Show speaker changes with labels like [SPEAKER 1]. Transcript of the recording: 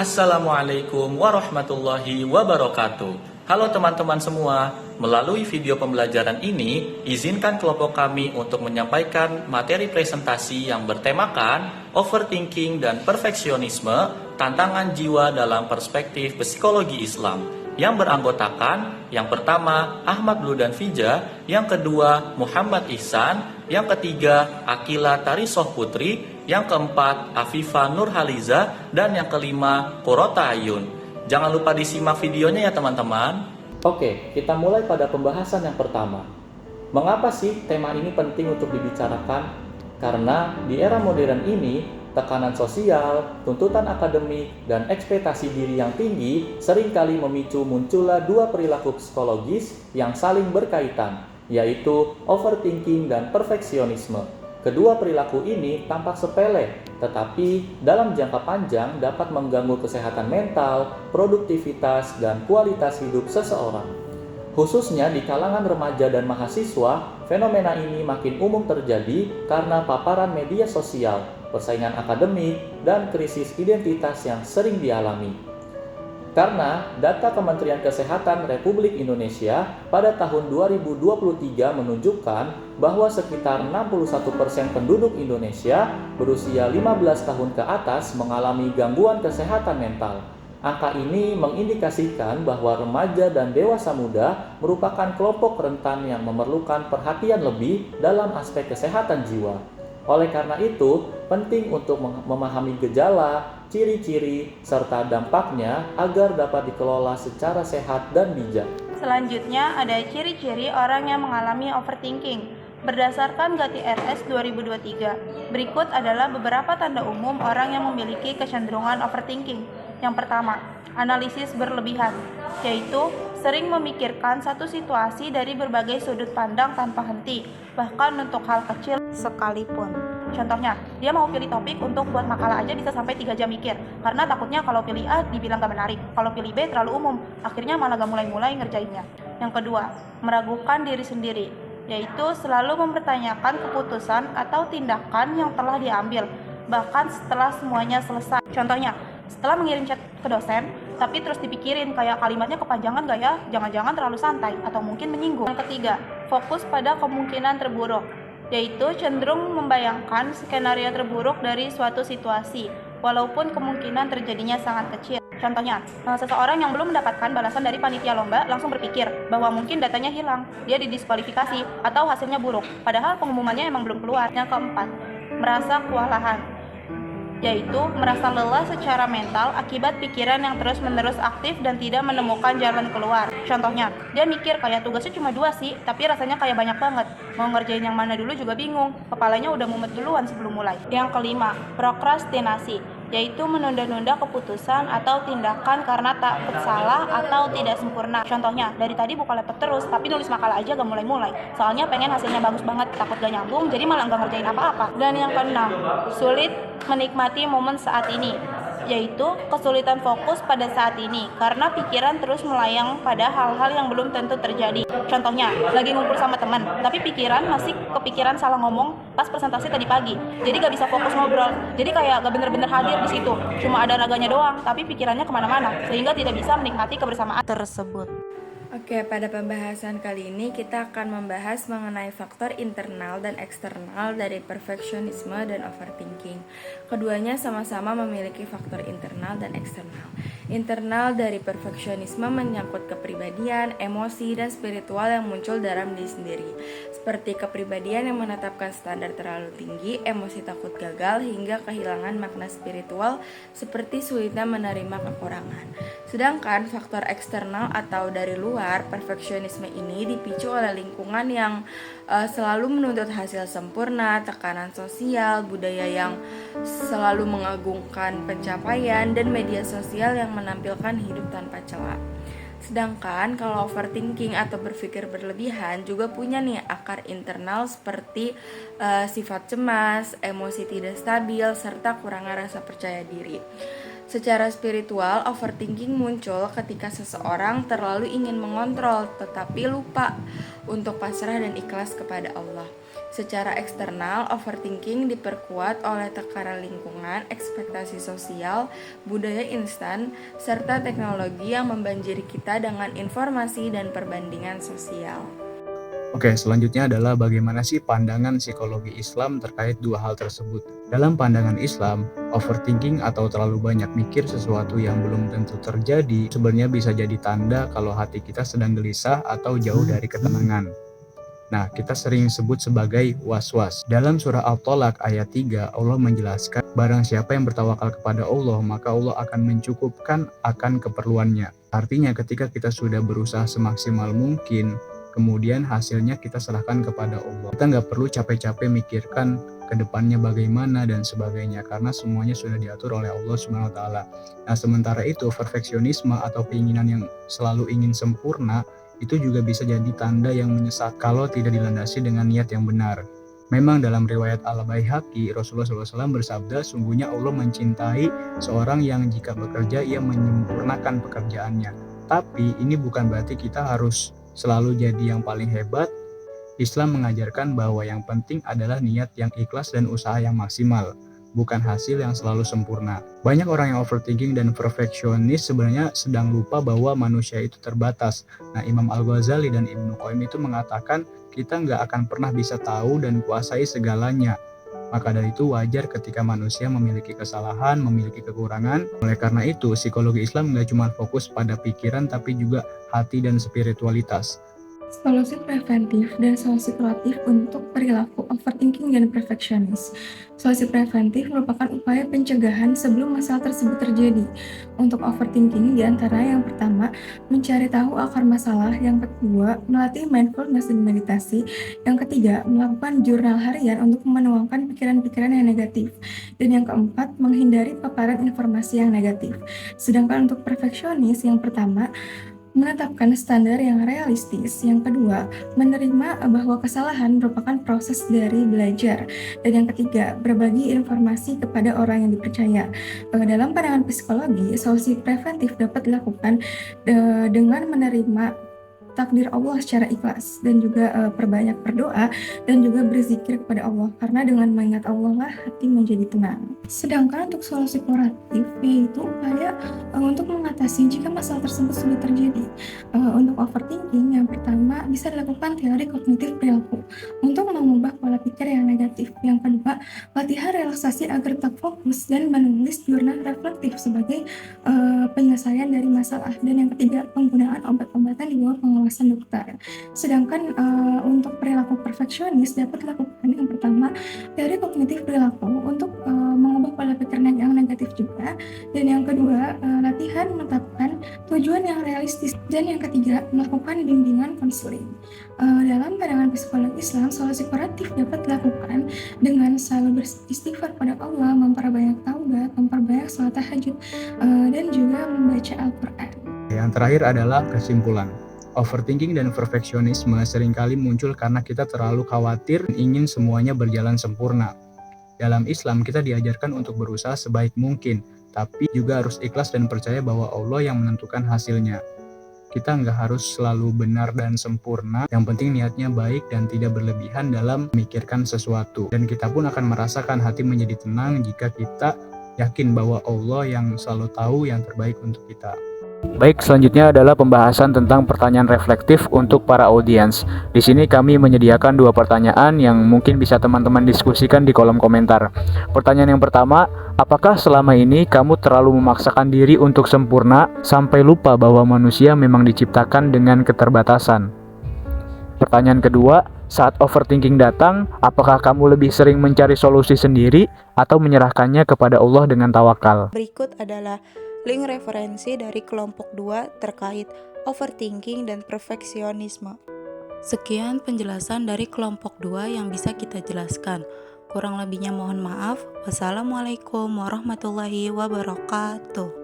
[SPEAKER 1] Assalamualaikum warahmatullahi wabarakatuh. Halo teman-teman semua, melalui video pembelajaran ini, izinkan kelompok kami untuk menyampaikan materi presentasi yang bertemakan overthinking dan perfeksionisme, tantangan jiwa dalam perspektif psikologi Islam, yang beranggotakan yang pertama Ahmad Bludan Fija, yang kedua Muhammad Ihsan, yang ketiga Akila Tarisoh Putri, yang keempat Afifa Nurhaliza, dan yang kelima Qurrota Ayun. Jangan lupa disimak videonya ya teman-teman. Oke, kita mulai pada pembahasan yang pertama. Mengapa sih tema ini penting untuk dibicarakan? Karena di era modern ini, tekanan sosial, tuntutan akademik, dan ekspektasi diri yang tinggi seringkali memicu munculnya dua perilaku psikologis yang saling berkaitan, yaitu overthinking dan perfeksionisme. Kedua perilaku ini tampak sepele, tetapi dalam jangka panjang dapat mengganggu kesehatan mental, produktivitas, dan kualitas hidup seseorang. Khususnya di kalangan remaja dan mahasiswa, fenomena ini makin umum terjadi karena paparan media sosial, persaingan akademik, dan krisis identitas yang sering dialami. Karena data Kementerian Kesehatan Republik Indonesia pada tahun 2023 menunjukkan bahwa sekitar 61% penduduk Indonesia berusia 15 tahun ke atas mengalami gangguan kesehatan mental. Angka ini mengindikasikan bahwa remaja dan dewasa muda merupakan kelompok rentan yang memerlukan perhatian lebih dalam aspek kesehatan jiwa. Oleh karena itu, penting untuk memahami gejala, ciri-ciri, serta dampaknya agar dapat dikelola secara sehat dan bijak.
[SPEAKER 2] Selanjutnya ada ciri-ciri orang yang mengalami overthinking. Berdasarkan Gati RS 2023, berikut adalah beberapa tanda umum orang yang memiliki kecenderungan overthinking. Yang pertama, analisis berlebihan, yaitu sering memikirkan satu situasi dari berbagai sudut pandang tanpa henti, bahkan untuk hal kecil sekalipun. Contohnya, dia mau pilih topik untuk buat makalah aja bisa sampai 3 jam mikir, karena takutnya kalau pilih A dibilang gak menarik, kalau pilih B terlalu umum, akhirnya malah gak mulai-mulai ngerjainnya. Yang kedua, meragukan diri sendiri, yaitu selalu mempertanyakan keputusan atau tindakan yang telah diambil, bahkan setelah semuanya selesai. Contohnya, setelah mengirim chat ke dosen, tapi terus dipikirin kayak kalimatnya kepanjangan gak ya, jangan-jangan terlalu santai, atau mungkin menyinggung. Yang ketiga, fokus pada kemungkinan terburuk, yaitu cenderung membayangkan skenario terburuk dari suatu situasi, walaupun kemungkinan terjadinya sangat kecil. Contohnya, seseorang yang belum mendapatkan balasan dari panitia lomba langsung berpikir bahwa mungkin datanya hilang, dia didiskualifikasi, atau hasilnya buruk, padahal pengumumannya emang belum keluar. Yang keempat, merasa kewalahan, yaitu merasa lelah secara mental akibat pikiran yang terus-menerus aktif dan tidak menemukan jalan keluar. Contohnya, dia mikir kayak tugasnya cuma 2 sih, tapi rasanya kayak banyak banget. Mau ngerjain yang mana dulu juga bingung, kepalanya udah mumet duluan sebelum mulai. Yang kelima, prokrastinasi, yaitu menunda-nunda keputusan atau tindakan karena takut salah atau tidak sempurna. Contohnya, dari tadi buka laptop terus, tapi nulis makalah aja gak mulai-mulai. Soalnya pengen hasilnya bagus banget, takut gak nyambung, jadi malah gak ngerjain apa-apa. Dan yang keenam, sulit menikmati momen saat ini, yaitu kesulitan fokus pada saat ini karena pikiran terus melayang pada hal-hal yang belum tentu terjadi. Contohnya, lagi ngumpul sama teman, tapi pikiran masih kepikiran salah ngomong pas presentasi tadi pagi, jadi gak bisa fokus ngobrol, jadi kayak gak bener-bener hadir di situ, cuma ada raganya doang, tapi pikirannya kemana-mana, sehingga tidak bisa menikmati kebersamaan tersebut.
[SPEAKER 3] Oke, pada pembahasan kali ini kita akan membahas mengenai faktor internal dan eksternal dari perfeksionisme dan overthinking. Keduanya sama-sama memiliki faktor internal dan eksternal. Internal dari perfeksionisme menyangkut kepribadian, emosi, dan spiritual yang muncul dalam diri sendiri. Seperti kepribadian yang menetapkan standar terlalu tinggi, emosi takut gagal, hingga kehilangan makna spiritual seperti sulitnya menerima kekurangan. Sedangkan faktor eksternal atau dari luar, perfeksionisme ini dipicu oleh lingkungan yang selalu menuntut hasil sempurna, tekanan sosial, budaya yang selalu mengagungkan pencapaian, dan media sosial yang menampilkan hidup tanpa celah. Sedangkan kalau overthinking atau berpikir berlebihan juga punya nih akar internal seperti sifat cemas, emosi tidak stabil, serta kurangnya rasa percaya diri. Secara spiritual, overthinking muncul ketika seseorang terlalu ingin mengontrol tetapi lupa untuk pasrah dan ikhlas kepada Allah. Secara eksternal, overthinking diperkuat oleh tekanan lingkungan, ekspektasi sosial, budaya instan, serta teknologi yang membanjiri kita dengan informasi dan perbandingan sosial.
[SPEAKER 4] Oke, selanjutnya adalah bagaimana sih pandangan psikologi Islam terkait dua hal tersebut. Dalam pandangan Islam, overthinking atau terlalu banyak mikir sesuatu yang belum tentu terjadi sebenarnya bisa jadi tanda kalau hati kita sedang gelisah atau jauh dari ketenangan. Nah, kita sering sebut sebagai was-was. Dalam surah At-Tolaq ayat 3, Allah menjelaskan, barang siapa yang bertawakal kepada Allah, maka Allah akan mencukupkan akan keperluannya. Artinya ketika kita sudah berusaha semaksimal mungkin, kemudian hasilnya kita serahkan kepada Allah. Kita nggak perlu capek-capek mikirkan ke depannya bagaimana dan sebagainya, karena semuanya sudah diatur oleh Allah Subhanahu wa Ta'ala. Nah, sementara itu perfeksionisme atau keinginan yang selalu ingin sempurna itu juga bisa jadi tanda yang menyesat kalau tidak dilandasi dengan niat yang benar. Memang dalam riwayat Al-Baihaqi, Rasulullah SAW bersabda, sungguhnya Allah mencintai seorang yang jika bekerja ia menyempurnakan pekerjaannya. Tapi ini bukan berarti kita harus selalu jadi yang paling hebat. Islam mengajarkan bahwa yang penting adalah niat yang ikhlas dan usaha yang maksimal, bukan hasil yang selalu sempurna. Banyak orang yang overthinking dan perfeksionis sebenarnya sedang lupa bahwa manusia itu terbatas. Nah, Imam Al-Ghazali dan Ibnu Qayyim itu mengatakan kita nggak akan pernah bisa tahu dan kuasai segalanya. Maka dari itu wajar ketika manusia memiliki kesalahan, memiliki kekurangan. Oleh karena itu, psikologi Islam nggak cuma fokus pada pikiran tapi juga hati dan spiritualitas.
[SPEAKER 5] Solusi preventif dan solusi kuratif untuk perilaku overthinking dan perfeksionis. Solusi preventif merupakan upaya pencegahan sebelum masalah tersebut terjadi. Untuk overthinking diantara yang pertama, mencari tahu akar masalah. Yang kedua, melatih mindfulness dan meditasi. Yang ketiga, melakukan jurnal harian untuk menuangkan pikiran-pikiran yang negatif. Dan yang keempat, menghindari paparan informasi yang negatif. Sedangkan untuk perfeksionis, yang pertama, menetapkan standar yang realistis. Yang kedua, menerima bahwa kesalahan merupakan proses dari belajar. Dan yang ketiga, berbagi informasi kepada orang yang dipercaya. Dalam pandangan psikologi, solusi preventif dapat dilakukan dengan menerima takdir Allah secara ikhlas dan juga perbanyak berdoa dan juga berzikir kepada Allah, karena dengan mengingat Allah lah hati menjadi tenang. Sedangkan untuk solusi kuratif yaitu upaya untuk mengatasi jika masalah tersebut sudah terjadi. Untuk overthinking, yang pertama bisa dilakukan teori kognitif perilaku untuk mengubah pola pikir yang negatif. Yang kedua, latihan relaksasi agar tetap fokus dan menulis jurnal reflektif sebagai penyelesaian dari masalah. Dan yang ketiga, penggunaan obat-obatan di bawah pengawasan dokter. Sedangkan untuk perilaku perfeksionis dapat dilakukan yang pertama teori kognitif perilaku untuk mengubah pola pikir yang negatif juga. Dan yang kedua, latihan menetapkan tujuan yang realistis. Dan yang ketiga, melakukan bimbingan konseling. Dalam pandangan psikologi Islam, solusi kuratif dapat dilakukan dengan selalu beristighfar pada Allah, memperbanyak taubat, memperbanyak sholat tahajud, dan juga membaca Al-Quran.
[SPEAKER 4] Yang terakhir adalah kesimpulan. Overthinking dan perfeksionisme seringkali muncul karena kita terlalu khawatir dan ingin semuanya berjalan sempurna. Dalam Islam, kita diajarkan untuk berusaha sebaik mungkin, tapi juga harus ikhlas dan percaya bahwa Allah yang menentukan hasilnya. Kita nggak harus selalu benar dan sempurna, yang penting niatnya baik dan tidak berlebihan dalam memikirkan sesuatu. Dan kita pun akan merasakan hati menjadi tenang jika kita yakin bahwa Allah yang selalu tahu yang terbaik untuk kita. Baik, selanjutnya adalah pembahasan tentang pertanyaan reflektif untuk para audiens. Di sini kami menyediakan 2 pertanyaan yang mungkin bisa teman-teman diskusikan di kolom komentar. Pertanyaan yang pertama, apakah selama ini kamu terlalu memaksakan diri untuk sempurna sampai lupa bahwa manusia memang diciptakan dengan keterbatasan? Pertanyaan kedua, saat overthinking datang, apakah kamu lebih sering mencari solusi sendiri atau menyerahkannya kepada Allah dengan tawakal?
[SPEAKER 2] Berikut adalah link referensi dari kelompok 2 terkait overthinking dan perfeksionisme. Sekian penjelasan dari kelompok 2 yang bisa kita jelaskan. Kurang lebihnya mohon maaf. Wassalamualaikum warahmatullahi wabarakatuh.